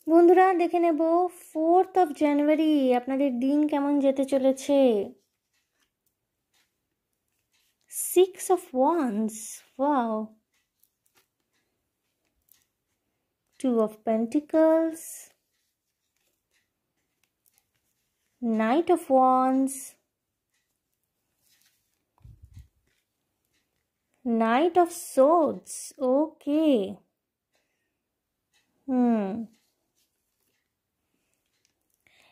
বন্ধুরা দেখে নেব 4th of January আপনাদের দিন কেমন যেতে চলেছে। 6 of Wands, wow. 2 of Pentacles, Knight of Wands, Knight of Swords, okay.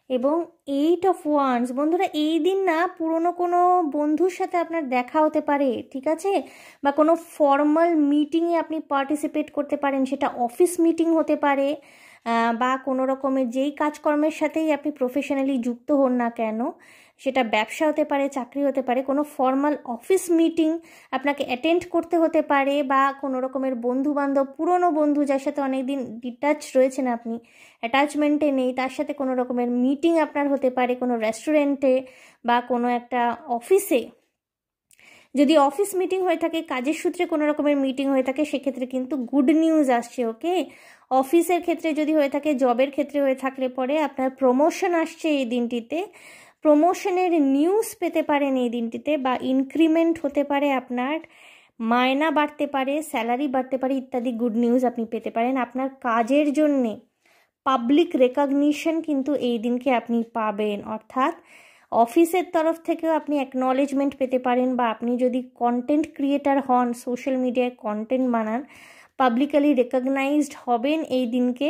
এবং 8 of Wands। বন্ধুরা এই দিন না পুরনো কোনো বন্ধুর সাথে আপনার দেখা হতে পারে, ঠিক আছে, বা কোনো ফর্মাল মিটিংয়ে আপনি পার্টিসিপেট করতে পারেন, সেটা অফিস মিটিং হতে পারে বা কোনো রকমের যেই কাজকর্মের সাথেই আপনি প্রফেশনালি যুক্ত হন না কেন, সেটা ব্যবসা হতে পারে, চাকরি হতে পারে, কোনো ফর্মাল অফিস মিটিং আপনাকে অ্যাটেন্ড করতে হতে পারে, বা কোনো রকমের বন্ধু বান্ধব, পুরনো বন্ধু যার সাথে অনেকদিন ডিটাচ রয়েছেন আপনি, অ্যাটাচমেন্টে নেই, তার সাথে কোনো রকমের মিটিং আপনার হতে পারে কোনো রেস্টুরেন্টে বা কোনো একটা অফিসে। যদি অফিস মিটিং হয়ে থাকে, কাজের সূত্রে কোনো রকমের মিটিং হয়ে থাকে, সেক্ষেত্রে কিন্তু গুড নিউজ আসছে, ওকে। অফিসের ক্ষেত্রে যদি হয়ে থাকে, জবের ক্ষেত্রে হয়ে থাকলে পরে আপনার প্রমোশন আসছে এই দিনটিতে, প্রমোশনের নিউজ পেতে পারেন এই দিনটিতে, বা ইনক্রিমেন্ট হতে পারে, আপনার মায়না বাড়তে পারে, স্যালারি বাড়তে পারে, ইত্যাদি গুড নিউজ আপনি পেতে পারেন। আপনার কাজের জন্যে পাবলিক রেকগনিশন কিন্তু এই দিনকে আপনি পাবেন, অর্থাৎ অফিসের তরফ থেকেও আপনি অ্যাকনলেজমেন্ট পেতে পারেন, বা আপনি যদি কন্টেন্ট ক্রিয়েটার হন, সোশ্যাল মিডিয়ায় কন্টেন্ট বানান, পাবলিকলি রেকগনাইজড হবেন এই দিনকে।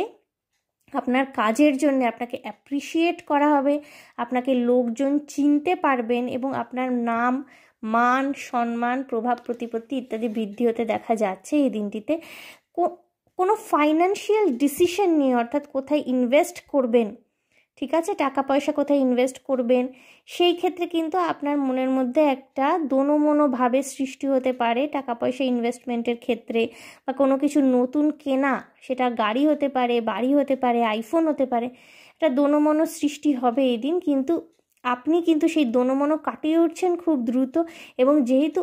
আপনার কাজের জন্য আপনাকে অ্যাপ্রিসিয়েট করা হবে, আপনাকে লোকজন চিনতে পারবেন, এবং আপনার নাম, মান, সম্মান, প্রভাব প্রতিপত্তি ইত্যাদি বৃদ্ধি হতে দেখা যাচ্ছে এই দিনটিতে। কোনো ফাইন্যান্সিয়াল ডিসিশন নিয়ে, অর্থাৎ কোথায় ইনভেস্ট করবেন, ঠিক আছে, টাকা পয়সা কোথায় ইনভেস্ট করবেন, সেই ক্ষেত্রে কিন্তু আপনার মনের মধ্যে একটা দোনোমনো ভাবের সৃষ্টি হতে পারে টাকা পয়সা ইনভেস্টমেন্টের ক্ষেত্রে, বা কোনো কিছু নতুন কেনা, সেটা গাড়ি হতে পারে, বাড়ি হতে পারে, আইফোন হতে পারে, একটা দোনোমনো সৃষ্টি হবে এই দিন। কিন্তু আপনি কিন্তু সেই দোনোমনো কাটিয়ে উঠছেন খুব দ্রুত, এবং যেহেতু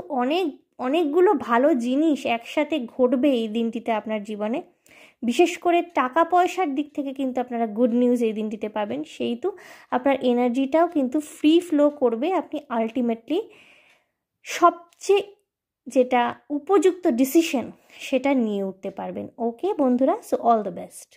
অনেকগুলো ভালো জিনিস একসাথে ঘটবে এই দিনটিতে আপনার জীবনে, বিশেষ করে টাকা পয়সার দিক থেকে কিন্তু আপনারা গুড নিউজ এই দিনটিতে পাবেন, সেহেতু আপনার এনার্জিটাও কিন্তু ফ্রি ফ্লো করবে, আপনি আলটিমেটলি সবচেয়ে যেটা উপযুক্ত ডিসিশন সেটা নিয়ে উঠতে পারবেন। ওকে বন্ধুরা, সো অল দ্য বেস্ট।